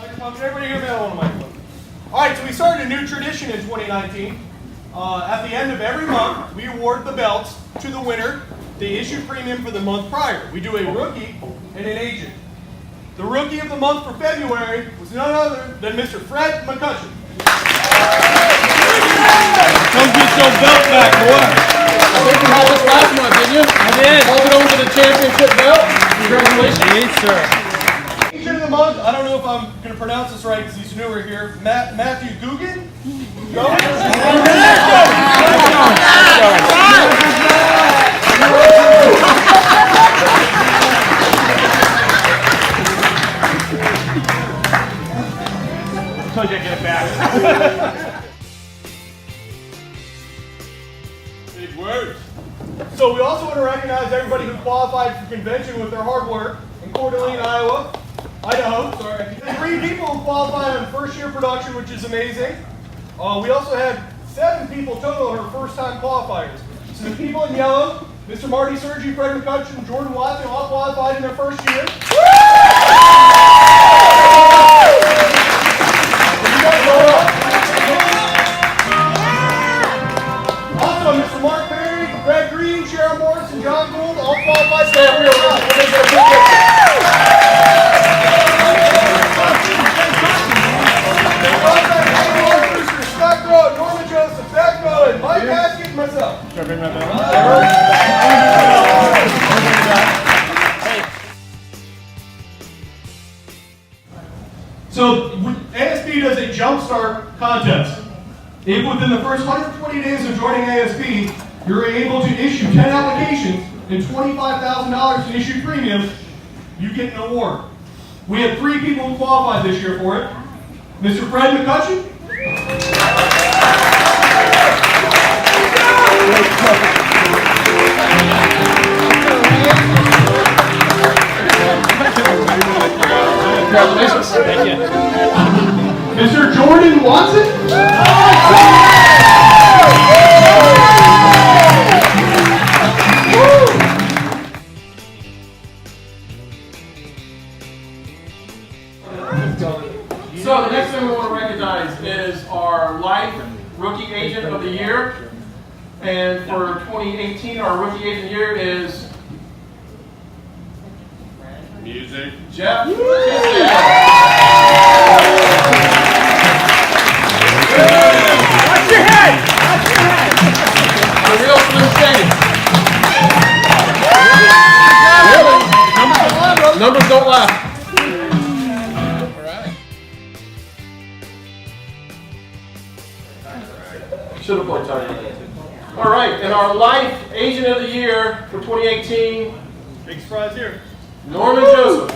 Microphone. Can everybody hear me on the microphone? All right, so we started a new tradition in 2019. At the end of every month, we award the belts to the winner. They issue premium for the month prior. We do a rookie and an agent. The rookie of the month for February was none other than Mr. Fred McCutcheon. Come get your belt back, boy. I think you had this last month, didn't you? I did. Hold it over to the championship belt. Congratulations. Yes, sir. Agent of the month, I don't know if I'm going to pronounce this right because he's newer here. Matthew Guggen? I told you I'd get it back. Big words. So we also want to recognize everybody who qualified for convention with their hard work in Coeur d'Alene, Idaho. Sorry. 3 people who qualified on first year production, which is amazing. We also had 7 people total who are first time qualifiers. So the people in yellow, Mr. Marty Sergi, Fred McCutcheon, and Jordan Watson all qualified in their first year. Also, Mr. Mark Perry, Greg Green, Sharon Morris, and John Gould all qualified for their first year. Norman Joseph, Zach Bowen, Mike Haskett, and myself. So ASP does a jumpstart contest. If within the first 120 days of joining ASP, you're able to issue 10 applications and $25,000 in issued premiums, you get an award. We had 3 people who qualified this year for it. Mr. Fred McCutcheon. Congratulations. Thank you. Mr. Jordan Watson. So the next thing we want to recognize is our Life Rookie Agent of the Year. And for 2018, our Rookie Agent of the Year is Music. Jeff. Watch your head! Watch your head! The real Slim Shady. Numbers don't lie. Should have played tight. All right, and our Life Agent of the Year for 2018, Big surprise here. Norman Joseph.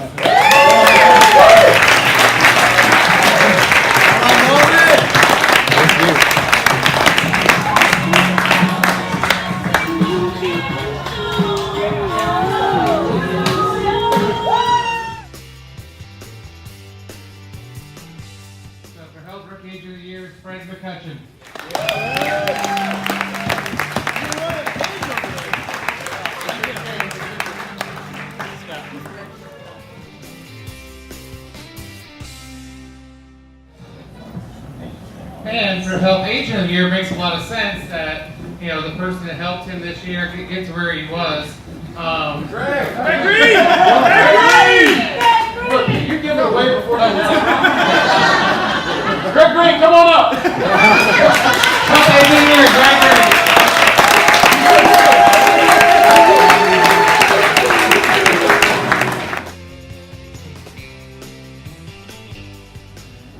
So for Health Rookie Agent of the Year, Fred McCutcheon. And for Health Agent of the Year, it makes a lot of sense that, you know, the person that helped him this year get to where he was. Greg. Green! Look, you give it away before I know. Greg Green, come on up. Health Agent of the Year, Greg Green.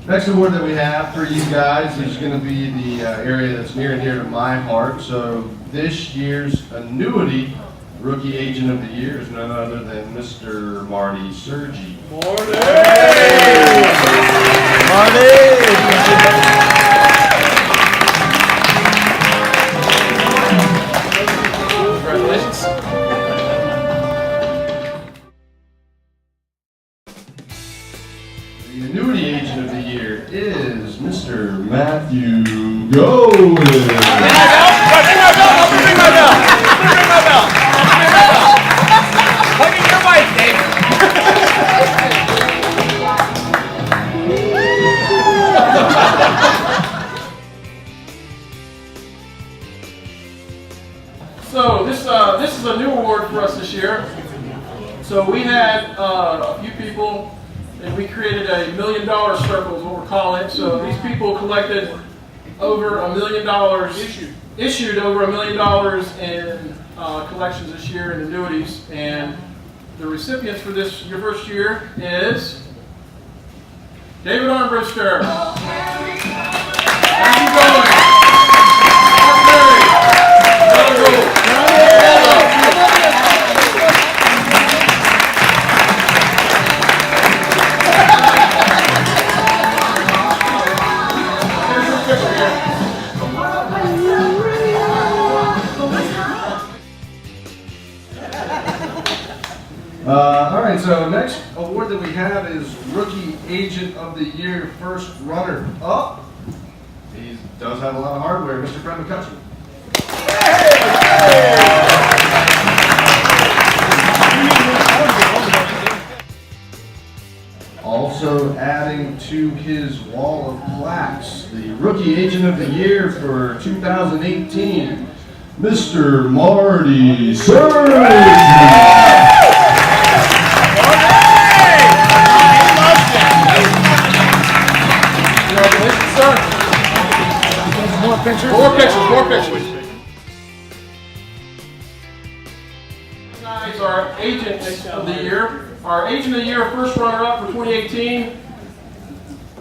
Next award that we have for you guys is going to be the area that's near and dear to my heart. So this year's annuity Rookie Agent of the Year is none other than Mr. Marty Sergi. Marty! Congratulations. The annuity agent of the year is Mr. Matthew Golan. Bring my bell! Plug in your mic, Dave. So we had a few people, and we created a $1 million circle is what we're calling it. So these people collected over $1 million, issued over $1 million in collections this year in annuities. And the recipients for this your first year is David Armbruster. How you going? Mark Berry. John Gould. Here's your picture here. All right, so next award that we have is Rookie Agent of the Year, first runner up. He does have a lot of hardware, Mr. Fred McCutcheon. Also adding to his wall of plaques, the Rookie Agent of the Year for 2018, Mr. Marty Surgeon. More pictures. Guys, our agent of the year. Our agent of the year, first runner-up for 2018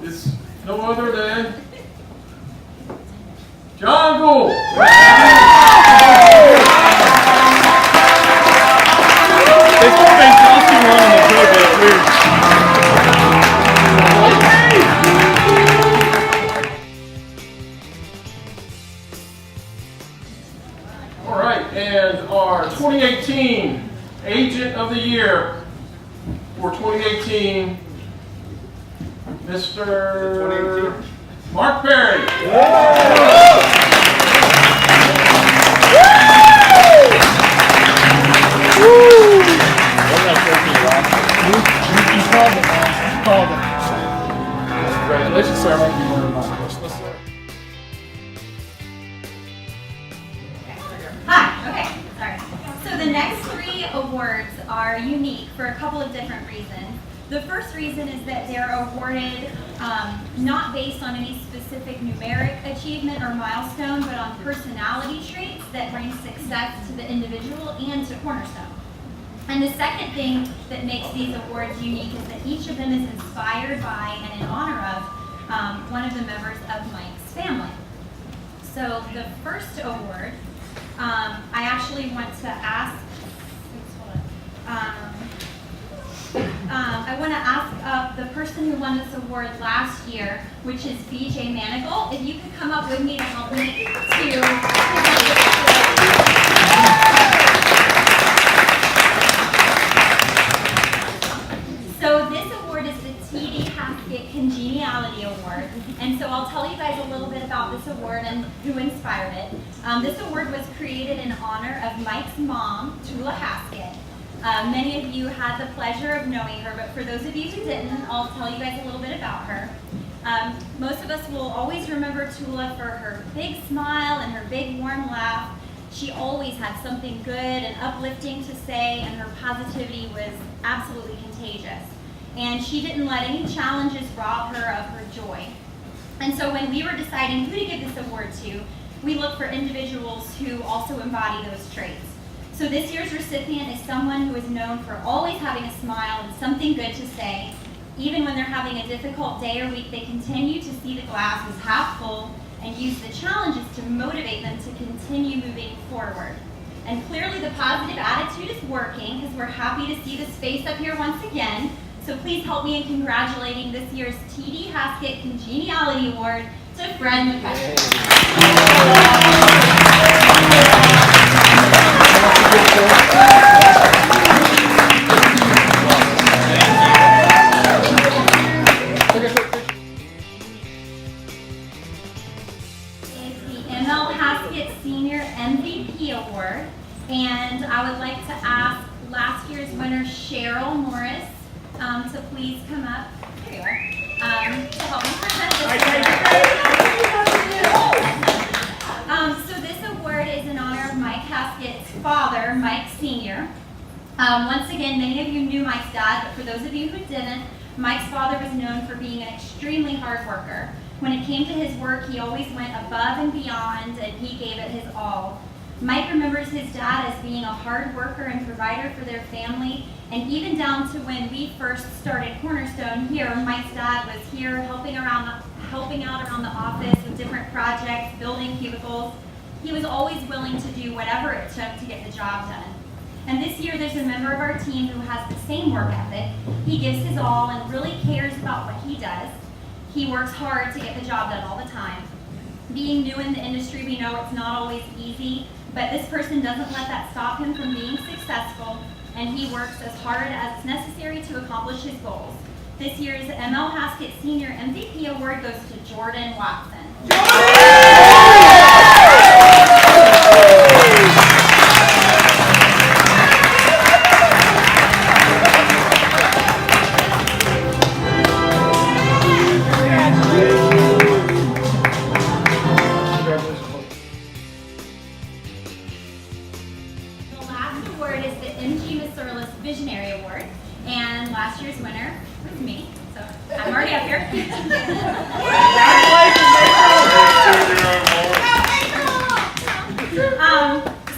is no other than John Gould. They still think costume on in the show, but it's weird. All right, and our 2018 agent of the year for 2018, Mr. Mark Berry. Congratulations, sir. Hi, okay, sorry. So the next 3 awards are unique for a couple of different reasons. The first reason is that they're awarded not based on any specific numeric achievement or milestone, but on personality traits that bring success to the individual and to Cornerstone. And the second thing that makes these awards unique is that each of them is inspired by and in honor of one of the members of Mike's family. So the first award, I actually want to ask, I want to ask the person who won this award last year, which is BJ Manigal, if you could come up with me to help me to So this award is the T.D. Haskett Congeniality Award, and so I'll tell you guys a little bit about this award and who inspired it. This award was created in honor of Mike's mom, Tula Haskett. Many of you had the pleasure of knowing her, but for those of you who didn't, I'll tell you guys a little bit about her. Most of us will always remember Tula for her big smile and her big warm laugh. She always had something good and uplifting to say, and her positivity was absolutely contagious. And she didn't let any challenges rob her of her joy. And so when we were deciding who to give this award to, we looked for individuals who also embody those traits. So this year's recipient is someone who is known for always having a smile and something good to say. Even when they're having a difficult day or week, they continue to see the glass as half full and use the challenges to motivate them to continue moving forward. And clearly the positive attitude is working, because we're happy to see this face up here once again. So please help me in congratulating this year's T.D. Haskett Congeniality Award to Fred McCutcheon. Senior MVP Award, and I would like to ask last year's winner Cheryl Morris to please come up. There you are. To help me present this. So this award is in honor of Mike Haskett's father, Mike Sr. Once again, many of you knew Mike's dad, but for those of you who didn't, Mike's father was known for being an extremely hard worker. When it came to his work, he always went above and beyond, and he gave it his all. Mike remembers his dad as being a hard worker and provider for their family, and even down to when we first started Cornerstone here, Mike's dad was here helping out around the office with different projects, building cubicles. He was always willing to do whatever it took to get the job done. And this year there's a member of our team who has the same work ethic. He gives his all and really cares about what he does. He works hard to get the job done all the time. Being new in the industry, we know it's not always easy, but this person doesn't let that stop him from being successful, and he works as hard as necessary to accomplish his goals. This year's ML Haskett Senior MVP Award goes to Jordan Watson. Visionary Award, and last year's winner was me, so I'm already up here.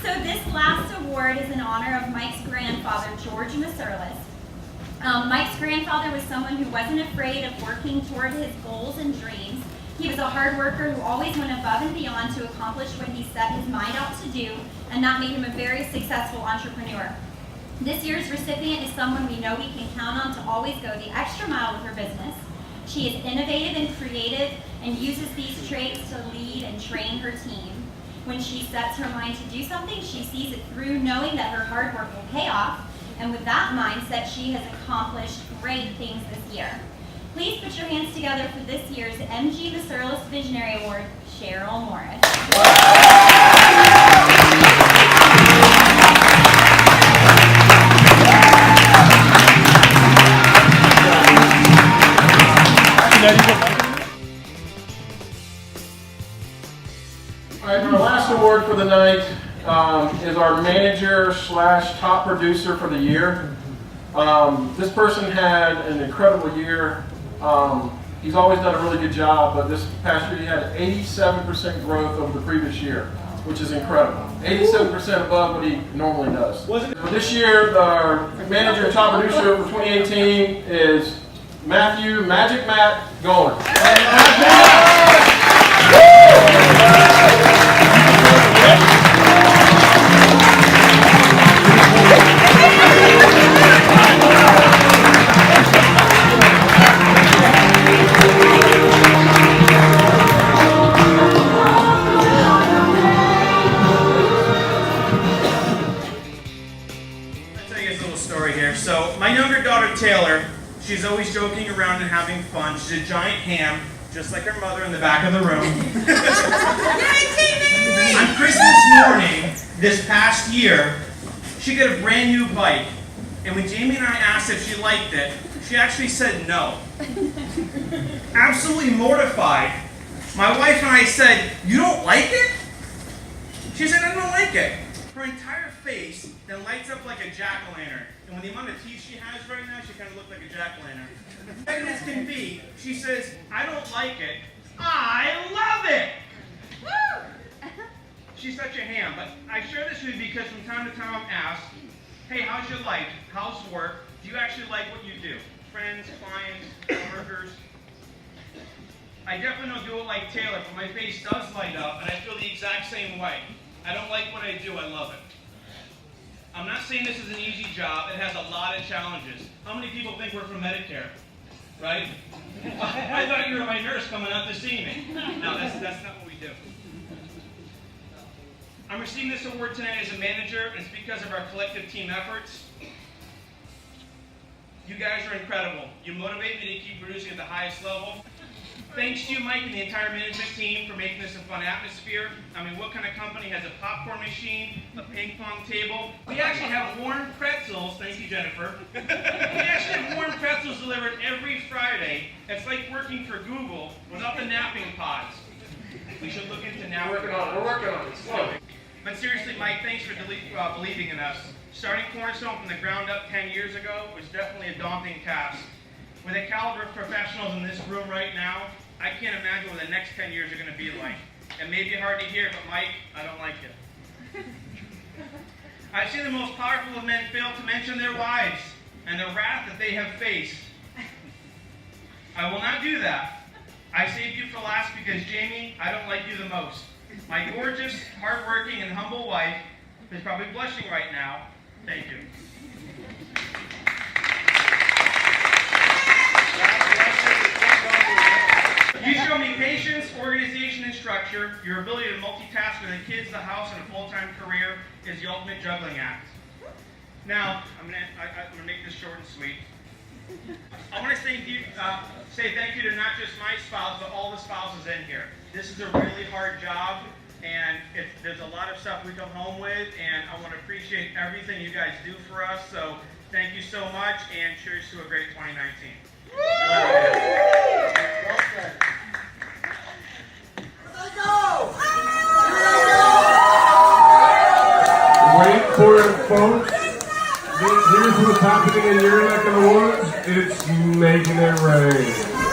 So this last award is in honor of Mike's grandfather, George Masurlis. Mike's grandfather was someone who wasn't afraid of working toward his goals and dreams. He was a hard worker who always went above and beyond to accomplish what he set his mind out to do, and that made him a very successful entrepreneur. This year's recipient is someone we know we can count on to always go the extra mile with her business. She is innovative and creative and uses these traits to lead and train her team. When she sets her mind to do something, she sees it through, knowing that her hard work will pay off. And with that mindset, she has accomplished great things this year. Please put your hands together for this year's MG Masurlis Visionary Award, Cheryl Morris. All right, our last award for the night is our manager / top producer for the year. This person had an incredible year. He's always done a really good job, but this past year he had 87% growth over the previous year, which is incredible. 87% above what he normally does. This year, our manager and top producer for 2018 is Matthew Magic Matt Golan. So my younger daughter Taylor, she's always joking around and having fun. She's a giant ham, just like her mother in the back of the room. On Christmas morning this past year, she got a brand new bike, and when Jamie and I asked if she liked it, she actually said no. Absolutely mortified. My wife and I said, "You don't like it?" She said, "I don't like it." Her entire face then lights up like a jack-o'-lantern. And with the amount of teeth she has right now, she kind of looks like a jack-o'-lantern. Pregnant as can be, she says, "I don't like it. I love it!" Woo! She's such a ham, but I share this with you because from time to time I'm asked, "Hey, how's your life? How's work? Do you actually like what you do? Friends, clients, workers?" I definitely don't do it like Taylor, but my face does light up, and I feel the exact same way. I don't like what I do, I love it. I'm not saying this is an easy job. It has a lot of challenges. How many people think we're from Medicare? Right? I thought you were my nurse coming out to see me. No, that's not what we do. I'm receiving this award tonight as a manager, and it's because of our collective team efforts. You guys are incredible. You motivate me to keep producing at the highest level. Thanks to you, Mike, and the entire management team for making this a fun atmosphere. I mean, what kind of company has a popcorn machine, a ping pong table? We actually have warm pretzels. Thank you, Jennifer. We actually have warm pretzels delivered every Friday. It's like working for Google without the napping pods. We should look into napping pods. We're working on it. Slow. But seriously, Mike, thanks for believing in us. Starting Cornerstone from the ground up 10 years ago was definitely a daunting task. With the caliber of professionals in this room right now, I can't imagine what the next 10 years are going to be like. It may be hard to hear, but Mike, I don't like it. I've seen the most powerful of men fail to mention their wives and the wrath that they have faced. I will not do that. I saved you for last because, Jamie, I don't like you the most. My gorgeous, hardworking, and humble wife is probably blushing right now. Thank you. You show me patience, organization, and structure. Your ability to multitask with the kids, the house, and a full-time career is the ultimate juggling act. Now, I'm gonna make this short and sweet. I want to say thank you to not just my spouse, but all the spouses in here. This is a really hard job, and there's a lot of stuff we come home with, and I want to appreciate everything you guys do for us. So thank you so much, and cheers to a great 2019. Wait for it, folks. Here's what's happening in your neck of the woods. It's making it rain.